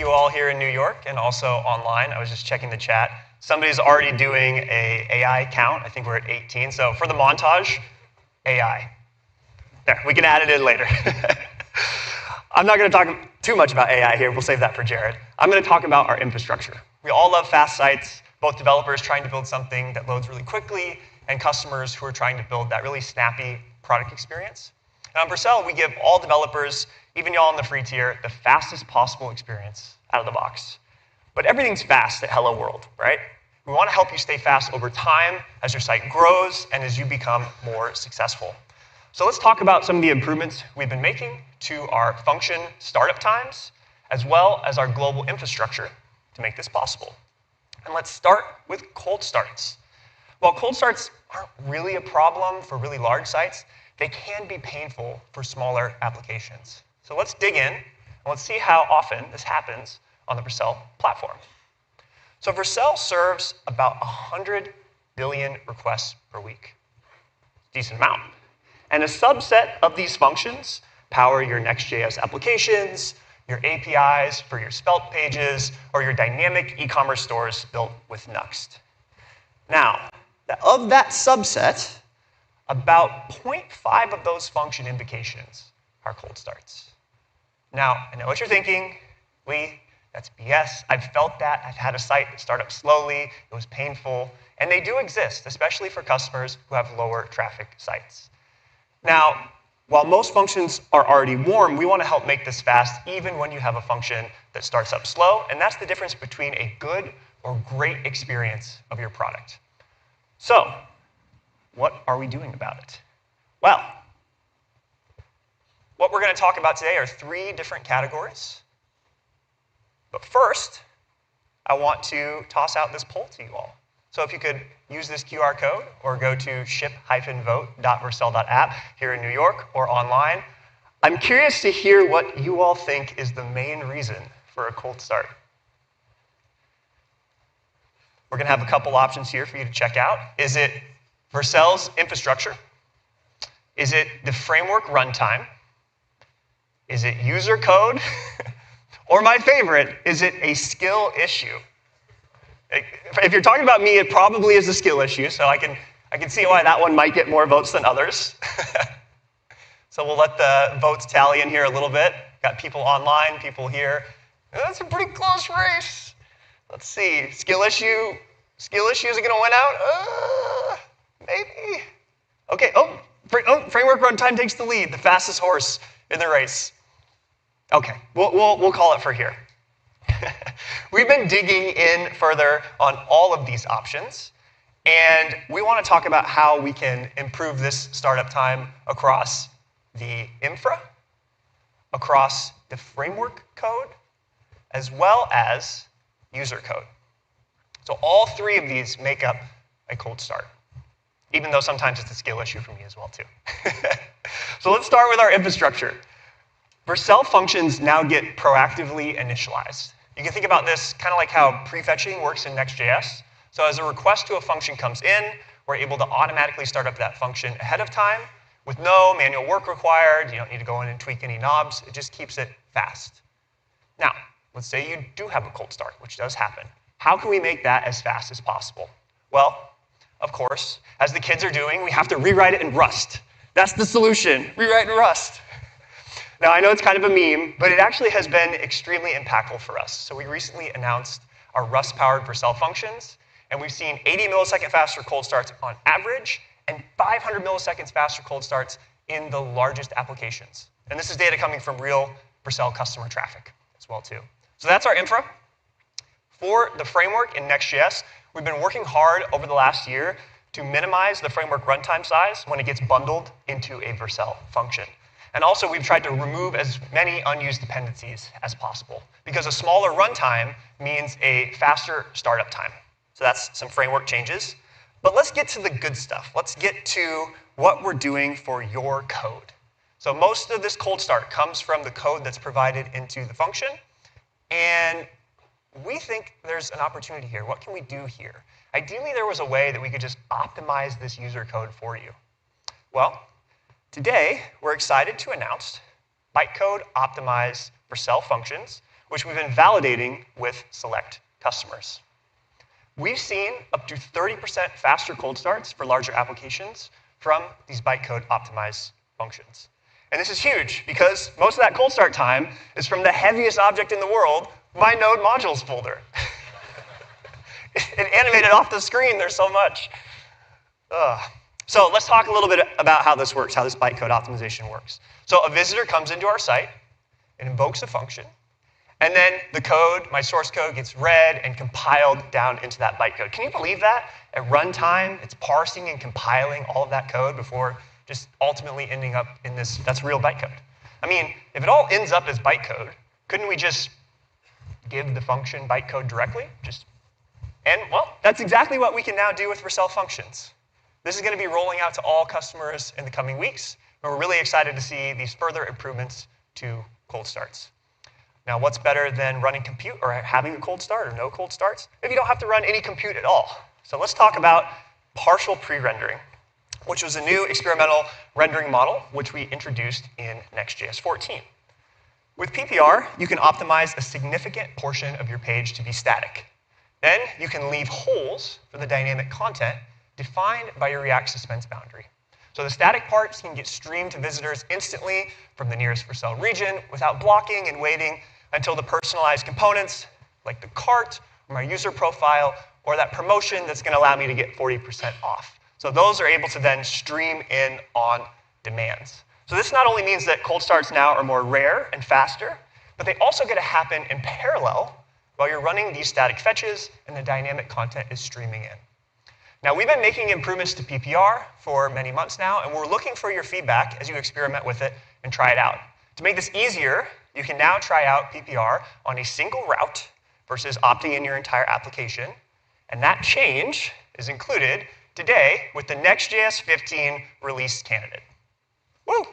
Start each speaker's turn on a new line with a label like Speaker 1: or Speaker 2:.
Speaker 1: you all here in New York and also online. I was just checking the chat. Somebody's already doing a AI count. I think we're at 18. So for the montage, AI. There, we can add it in later. I'm not going to talk too much about AI here. We'll save that for Jared. I'm going to talk about our infrastructure. We all love fast sites, both developers trying to build something that loads really quickly and customers who are trying to build that really snappy product experience. And on Vercel, we give all developers, even y'all in the free tier, the fastest possible experience out of the box. But everything's fast at Hello World, right? We want to help you stay fast over time as your site grows and as you become more successful. So let's talk about some of the improvements we've been making to our function startup times, as well as our global infrastructure to make this possible. And let's start with cold starts. While cold starts aren't really a problem for really large sites, they can be painful for smaller applications. So let's dig in, and let's see how often this happens on the Vercel platform. So Vercel serves about 100 billion requests per week. Decent amount. And a subset of these functions power your Next.js applications, your APIs for your Svelte pages, or your dynamic e-commerce stores built with Nuxt. Now, of that subset, about 0.5 of those function invocations are cold starts. Now, I know what you're thinking. Lee, that's BS. I've felt that. I've had a site that started up slowly. It was painful. And they do exist, especially for customers who have lower traffic sites. Now, while most functions are already warm, we want to help make this fast even when you have a function that starts up slow. And that's the difference between a good or great experience of your product. So, what are we doing about it? Well, what we're going to talk about today are 3 different categories. But first, I want to toss out this poll to you all. So if you could use this QR code or go to ship-vote.vercel.app here in New York or online. I'm curious to hear what you all think is the main reason for a cold start. We're going to have a couple options here for you to check out. Is it Vercel's infrastructure? Is it the framework runtime? Is it user code? Or my favorite, is it a skill issue? If you're talking about me, it probably is a skill issue, so I can see why that one might get more votes than others. So we'll let the votes tally in here a little bit. Got people online, people here. That's a pretty close race. Let's see, skill issue is it going to win out? Maybe. Okay, framework runtime takes the lead, the fastest horse in the race. Okay, we'll call it for here. We've been digging in further on all of these options, and we want to talk about how we can improve this startup time across the infra, across the framework code, as well as user code. So all 3 of these make up a cold start, even though sometimes it's a skill issue for me as well, too. So let's start with our infrastructure. Vercel functions now get proactively initialized. You can think about this kind of like how prefetching works in Next.js. So as a request to a function comes in, we're able to automatically start up that function ahead of time with no manual work required. You don't need to go in and tweak any knobs. It just keeps it fast. Now, let's say you do have a cold start, which does happen. How can we make that as fast as possible? Well, of course, as the kids are doing, we have to rewrite it in Rust. That's the solution, rewrite in Rust. Now, I know it's kind of a meme, but it actually has been extremely impactful for us. So we recently announced our Rust-powered Vercel functions, and we've seen 80 millisecond faster cold starts on average, and 500 milliseconds faster cold starts in the largest applications. And this is data coming from real Vercel customer traffic as well, too. So that's our infra. For the framework in Next.js, we've been working hard over the last year to minimize the framework runtime size when it gets bundled into a Vercel function. And also, we've tried to remove as many unused dependencies as possible, because a smaller runtime means a faster startup time. So that's some framework changes. But let's get to the good stuff. Let's get to what we're doing for your code. So most of this cold start comes from the code that's provided into the function. And we think there's an opportunity here. What can we do here? Ideally, there was a way that we could just optimize this user code for you. Well, today, we're excited to announce bytecode optimized Vercel functions which we've been validating with select customers. We've seen up to 30% faster cold starts for larger applications from these bytecode optimized functions. And this is huge because most of that cold start time is from the heaviest object in the world, my node modules folder. It animated off the screen, there's so much. So let's talk a little bit about how this works, how this bytecode optimization works. So a visitor comes into our site, it invokes a function, and then the code, my source code, gets read and compiled down into that bytecode. Can you believe that? At runtime, it's parsing and compiling all of that code before just ultimately ending up in this, that's real bytecode. I mean, if it all ends up as bytecode, couldn't we just give the function bytecode directly? And well, that's exactly what we can now do with Vercel functions. This is going to be rolling out to all customers in the coming weeks, and we're really excited to see these further improvements to cold starts. Now, what's better than running compute or having a cold start or no cold starts? If you don't have to run any compute at all. So let's talk about partial pre-rendering, which was a new experimental rendering model which we introduced in Next.js 14. With PPR, you can optimize a significant portion of your page to be static. Then you can leave holes for the dynamic content defined by your React suspense boundary. So the static parts can get streamed to visitors instantly from the nearest Vercel region without blocking and waiting until the personalized components, like the cart, or my user profile, or that promotion that's going to allow me to get 40% off. So those are able to then stream in on demands. So this not only means that cold starts now are more rare and faster, but they also get to happen in parallel while you're running these static fetches and the dynamic content is streaming in. Now, we've been making improvements to PPR for many months now, and we're looking for your feedback as you experiment with it and try it out. To make this easier, you can now try out PPR on a single route versus opting in your entire application, and that change is included today with the Next.js 15 release candidate. Woo!